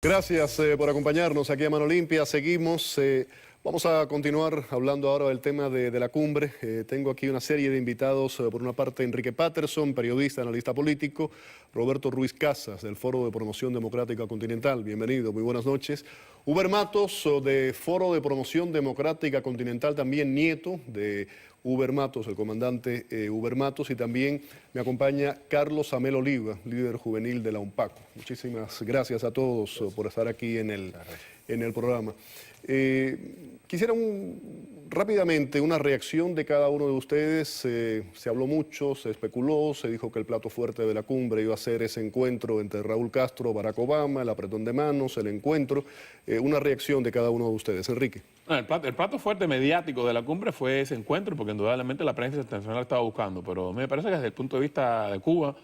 Gracias por acompañarnos aquí a Mano Limpia. Seguimos. Vamos a continuar hablando ahora del tema de la cumbre. Tengo aquí una serie de invitados. Por una parte, Enrique Patterson, periodista, analista político. Roberto Ruiz Casas, del Foro de Promoción Democrática Continental. Bienvenido, muy buenas noches. Uber Matos, de Foro de Promoción Democrática Continental, también nieto de Uber Matos, el comandante Uber Matos, y también me acompaña Carlos Amel Oliva, líder juvenil de la UNPACO. Muchísimas gracias a todos por estar aquí en el programa. Quisiera rápidamente una reacción de cada uno de ustedes. Se habló mucho, se especuló, se dijo que el plato fuerte de la cumbre iba a ser ese encuentro entre Raúl Castro, Barack Obama, el apretón de manos, el encuentro. Una reacción de cada uno de ustedes. Enrique. El plato fuerte mediático de la cumbre fue ese encuentro, porque indudablemente la prensa internacional estaba buscando, pero me parece que desde el punto de vista de Cuba,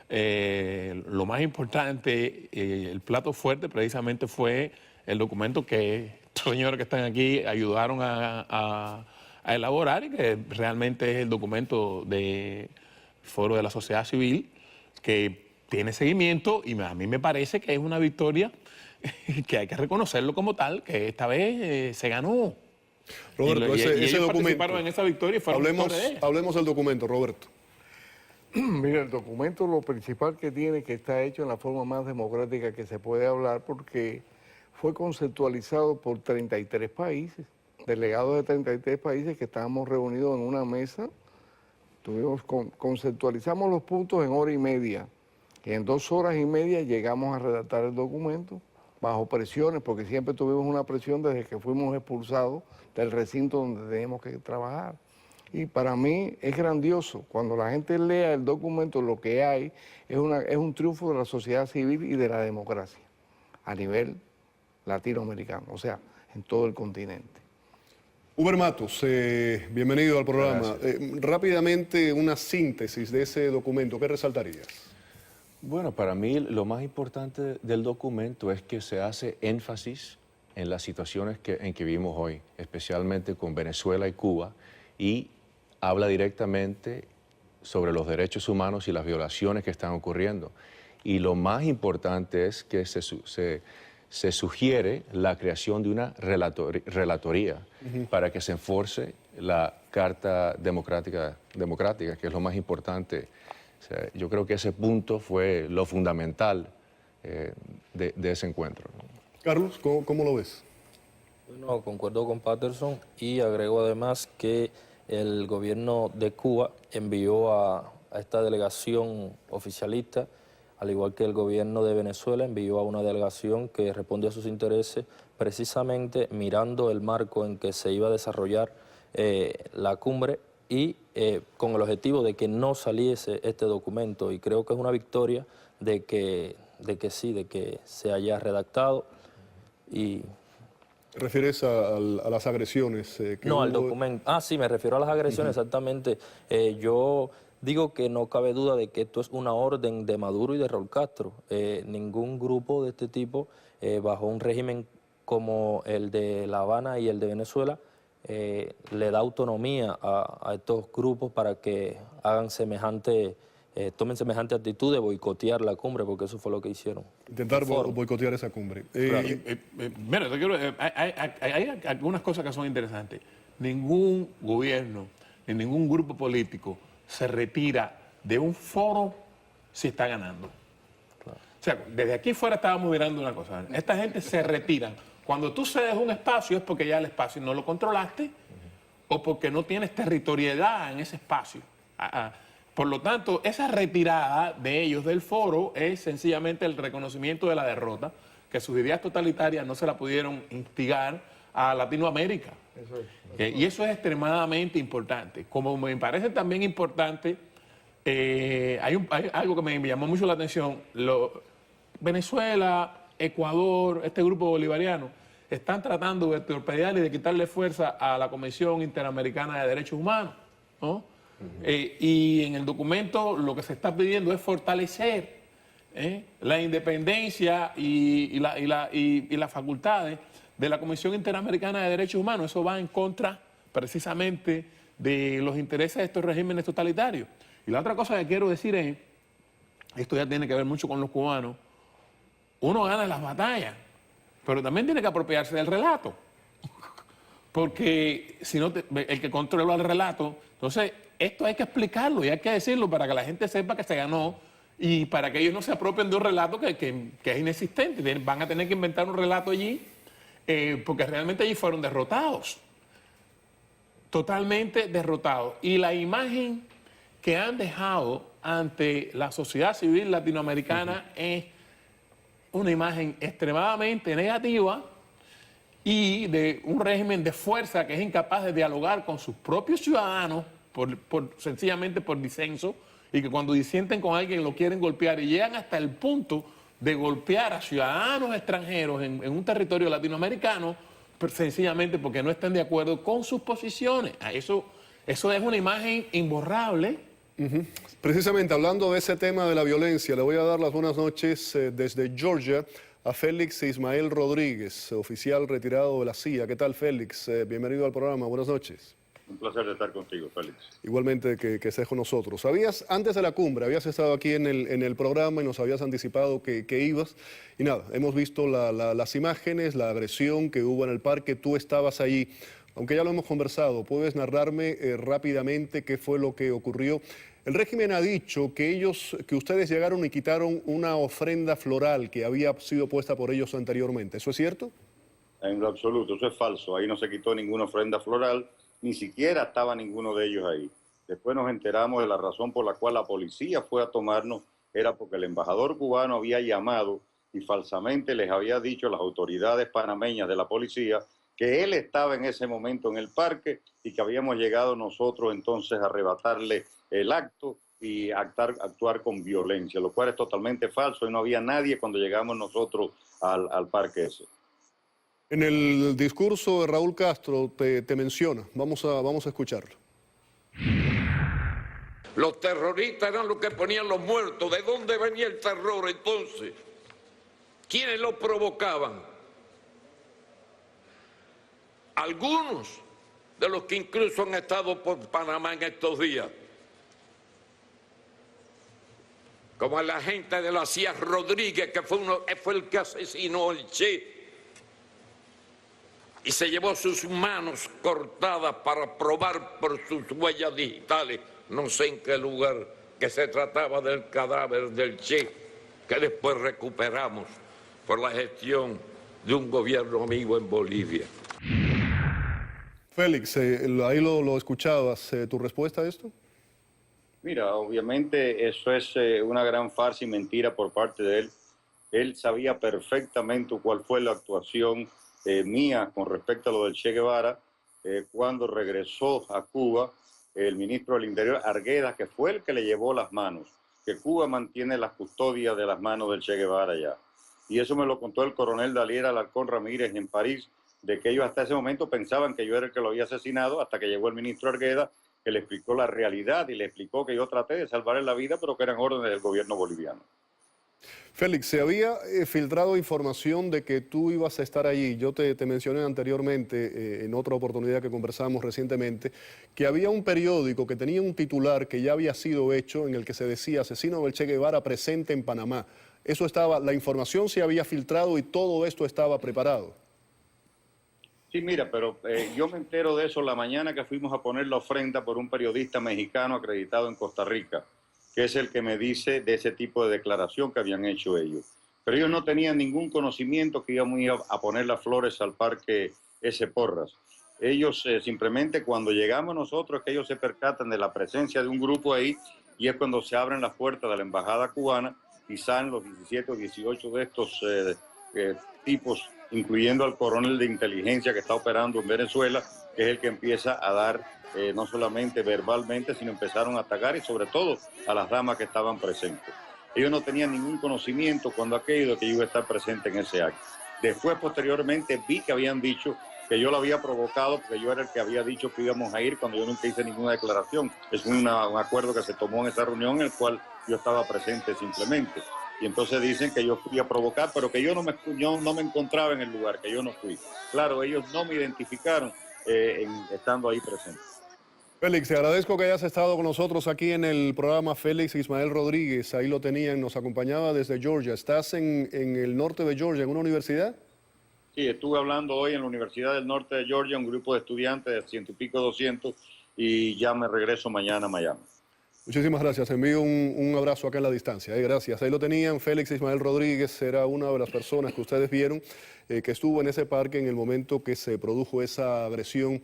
lo más importante, el plato fuerte precisamente fue el documento que estos señores que están aquí ayudaron a elaborar, y que realmente es el documento del Foro de la Sociedad Civil, que tiene seguimiento, y a mí me parece que es una victoria que hay que reconocerlo como tal, que esta vez se ganó. Roberto, ese ellos documento, participaron en esa victoria y fueron hablemos del documento, Roberto. Mira, el documento lo principal que tiene, que está hecho en la forma más democrática que se puede hablar, porque fue conceptualizado por 33 países, delegados de 33 países que estábamos reunidos en una mesa. Conceptualizamos los puntos en hora y media, y en 2 horas y media llegamos a redactar el documento, bajo presiones, porque siempre tuvimos una presión desde que fuimos expulsados del recinto donde teníamos que trabajar. Y para mí es grandioso. Cuando la gente lea el documento, lo que hay es un triunfo de la sociedad civil y de la democracia a nivel latinoamericano, o sea, en todo el continente. Uber Matos, bienvenido al programa. Rápidamente, una síntesis de ese documento, ¿qué resaltarías? Bueno, para mí lo más importante del documento es que se hace énfasis en las situaciones en que vivimos hoy, especialmente con Venezuela y Cuba, y habla directamente sobre los derechos humanos y las violaciones que están ocurriendo. Y lo más importante es que se sugiere la creación de una relatoría para que se enforce la Carta Democrática, que es lo más importante. O sea, yo creo que ese punto fue lo fundamental de ese encuentro. Carlos, ¿cómo lo ves? Bueno, concuerdo con Patterson y agrego además que el gobierno de Cuba envió a esta delegación oficialista, al igual que el gobierno de Venezuela envió a una delegación que responde a sus intereses, precisamente mirando el marco en que se iba a desarrollar la cumbre y con el objetivo de que no saliese este documento. Y creo que es una victoria de que se haya redactado. Y ¿Te refieres a las agresiones? No, al documento. Sí, me refiero a las agresiones, exactamente. Yo digo que no cabe duda de que esto es una orden de Maduro y de Raúl Castro. Ningún grupo de este tipo, bajo un régimen como el de La Habana y el de Venezuela, le da autonomía a estos grupos para que hagan tomen semejante actitud de boicotear la cumbre, porque eso fue lo que hicieron. Intentar boicotear esa cumbre. Claro. Mira, hay algunas cosas que son interesantes. Ningún gobierno, ni ningún grupo político se retira de un foro si está ganando. Claro. O sea, desde aquí fuera estábamos mirando una cosa. Esta gente se retira. Cuando tú cedes un espacio es porque ya el espacio no lo controlaste o porque no tienes territorialidad en ese espacio. Por lo tanto, esa retirada de ellos del foro es sencillamente el reconocimiento de la derrota, que sus ideas totalitarias no se la pudieron instigar a Latinoamérica. Y eso es extremadamente importante. Como me parece también importante, hay algo que me llamó mucho la atención. Venezuela, Ecuador, este grupo bolivariano, están tratando de torpedear y de quitarle fuerza a la Comisión Interamericana de Derechos Humanos, ¿no? Y en el documento lo que se está pidiendo es fortalecer la independencia y las facultades de la Comisión Interamericana de Derechos Humanos. Eso va en contra precisamente de los intereses de estos regímenes totalitarios. Y la otra cosa que quiero decir es, esto ya tiene que ver mucho con los cubanos, uno gana las batallas pero también tiene que apropiarse del relato. Porque si no, el que controla el relato, entonces esto hay que explicarlo y hay que decirlo para que la gente sepa que se ganó y para que ellos no se apropien de un relato que es inexistente. Van a tener que inventar un relato allí porque realmente allí fueron derrotados. Totalmente derrotados. Y la imagen que han dejado ante la sociedad civil latinoamericana es una imagen extremadamente negativa y de un régimen de fuerza que es incapaz de dialogar con sus propios ciudadanos sencillamente por disenso, y que cuando disienten con alguien lo quieren golpear y llegan hasta el punto de golpear a ciudadanos extranjeros en un territorio latinoamericano sencillamente porque no están de acuerdo con sus posiciones. Eso es una imagen imborrable. Precisamente hablando de ese tema de la violencia, le voy a dar las buenas noches desde Georgia a Félix Ismael Rodríguez, oficial retirado de la CIA. ¿Qué tal, Félix? Bienvenido al programa. Buenas noches. Un placer de estar contigo, Félix. Igualmente que estés con nosotros. Antes de la cumbre, habías estado aquí en el programa y nos habías anticipado que ibas. Y nada, hemos visto las imágenes, la agresión que hubo en el parque. Tú estabas allí. Aunque ya lo hemos conversado, ¿puedes narrarme rápidamente qué fue lo que ocurrió? El régimen ha dicho que ustedes llegaron y quitaron una ofrenda floral que había sido puesta por ellos anteriormente. ¿Eso es cierto? En lo absoluto, eso es falso. Ahí no se quitó ninguna ofrenda floral, ni siquiera estaba ninguno de ellos ahí. Después nos enteramos de la razón por la cual la policía fue a tomarnos, era porque el embajador cubano había llamado y falsamente les había dicho a las autoridades panameñas de la policía que él estaba en ese momento en el parque y que habíamos llegado nosotros entonces a arrebatarle el acto y actuar con violencia, lo cual es totalmente falso y no había nadie cuando llegamos nosotros al parque ese. En el discurso de Raúl Castro te menciona, vamos a escucharlo. Los terroristas eran los que ponían los muertos. ¿De dónde venía el terror entonces? ¿Quiénes lo provocaban? Algunos de los que incluso han estado por Panamá en estos días, como el agente de la CIA Rodríguez, que fue el que asesinó al Che y se llevó sus manos cortadas para probar por sus huellas digitales, no sé en qué lugar, que se trataba del cadáver del Che, que después recuperamos por la gestión de un gobierno amigo en Bolivia. Félix, ahí lo escuchabas. ¿Tu respuesta a esto? Mira, obviamente eso es una gran farsa y mentira por parte de él. Él sabía perfectamente cuál fue la actuación mía con respecto a lo del Che Guevara cuando regresó a Cuba el ministro del Interior, Arguedas, que fue el que le llevó las manos, que Cuba mantiene la custodia de las manos del Che Guevara ya. Y eso me lo contó el coronel Dalier Alarcón Ramírez en París, de que ellos hasta ese momento pensaban que yo era el que lo había asesinado, hasta que llegó el ministro Arguedas, que le explicó la realidad y le explicó que yo traté de salvarle la vida, pero que eran órdenes del gobierno boliviano. Félix, se había filtrado información de que tú ibas a estar allí. Yo te mencioné anteriormente, en otra oportunidad que conversamos recientemente, que había un periódico que tenía un titular que ya había sido hecho en el que se decía asesino del Che Guevara presente en Panamá. Eso estaba, la información se había filtrado y todo esto estaba preparado. Sí, mira, pero yo me entero de eso la mañana que fuimos a poner la ofrenda por un periodista mexicano acreditado en Costa Rica, que es el que me dice de ese tipo de declaración que habían hecho ellos. Pero ellos no tenían ningún conocimiento que íbamos a ir a poner las flores al parque ese Porras. Ellos simplemente cuando llegamos nosotros es que ellos se percatan de la presencia de un grupo ahí y es cuando se abren las puertas de la embajada cubana y salen los 17 o 18 de estos tipos, incluyendo al coronel de inteligencia que está operando en Venezuela, que es el que empieza a dar, no solamente verbalmente, sino empezaron a atacar y sobre todo a las damas que estaban presentes. Ellos no tenían ningún conocimiento cuando aquello de que yo iba a estar presente en ese acto. Después, posteriormente, vi que habían dicho que yo lo había provocado porque yo era el que había dicho que íbamos a ir cuando yo nunca hice ninguna declaración. Es un acuerdo que se tomó en esa reunión en el cual yo estaba presente simplemente. Y entonces dicen que yo fui a provocar, pero que yo no me encontraba en el lugar, que yo no fui. Claro, ellos no me identificaron estando ahí presente. Félix, te agradezco que hayas estado con nosotros aquí en el programa. Félix Ismael Rodríguez, ahí lo tenían, nos acompañaba desde Georgia. ¿Estás en el norte de Georgia, en una universidad? Sí, estuve hablando hoy en la Universidad del Norte de Georgia, un grupo de estudiantes de 100 y pico, 200, y ya me regreso mañana a Miami. Muchísimas gracias. Envío un abrazo acá en la distancia. Gracias. Ahí lo tenían. Félix Ismael Rodríguez era una de las personas que ustedes vieron que estuvo en ese parque en el momento que se produjo esa agresión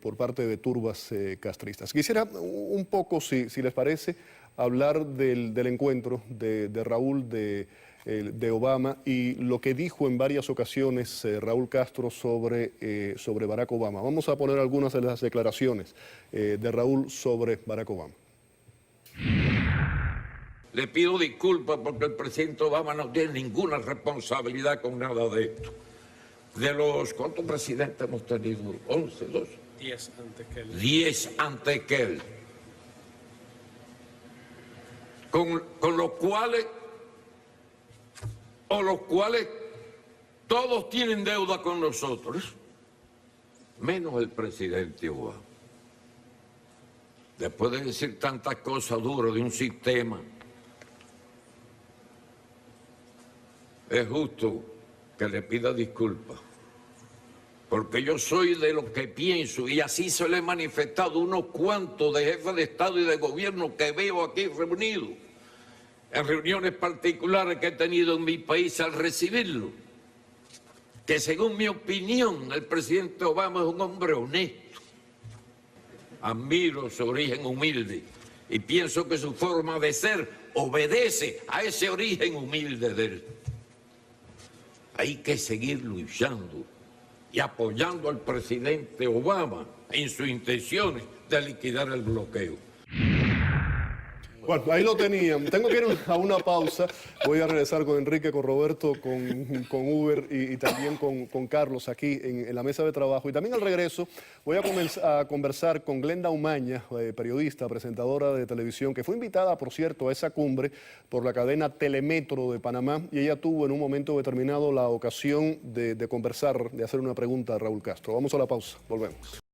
por parte de turbas castristas. Quisiera un poco, si les parece, hablar del encuentro de Raúl de Obama y lo que dijo en varias ocasiones Raúl Castro sobre Barack Obama. Vamos a poner algunas de las declaraciones de Raúl sobre Barack Obama. Le pido disculpas porque el presidente Obama no tiene ninguna responsabilidad con nada de esto. De los, ¿cuántos presidentes hemos tenido? 11, 12. 10 antes que él. 10 antes que él. Con los cuales todos tienen deuda con nosotros, menos el presidente Obama. Después de decir tantas cosas duras de un sistema, es justo que le pida disculpas. Porque yo soy de lo que pienso, y así se lo he manifestado a unos cuantos de jefes de Estado y de gobierno que veo aquí reunidos, en reuniones particulares que he tenido en mi país al recibirlo, que según mi opinión el presidente Obama es un hombre honesto. Admiro su origen humilde y pienso que su forma de ser obedece a ese origen humilde de él. Hay que seguir luchando y apoyando al presidente Obama en sus intenciones de liquidar el bloqueo. Bueno, ahí lo tenían. Tengo que ir a una pausa. Voy a regresar con Enrique, con Roberto, con Uber y también con Carlos aquí en la mesa de trabajo. Y también al regreso voy a conversar con Glenda Umaña, periodista, presentadora de televisión, que fue invitada, por cierto, a esa cumbre por la cadena Telemetro de Panamá. Y ella tuvo en un momento determinado la ocasión de conversar, de hacer una pregunta a Raúl Castro. Vamos a la pausa. Volvemos.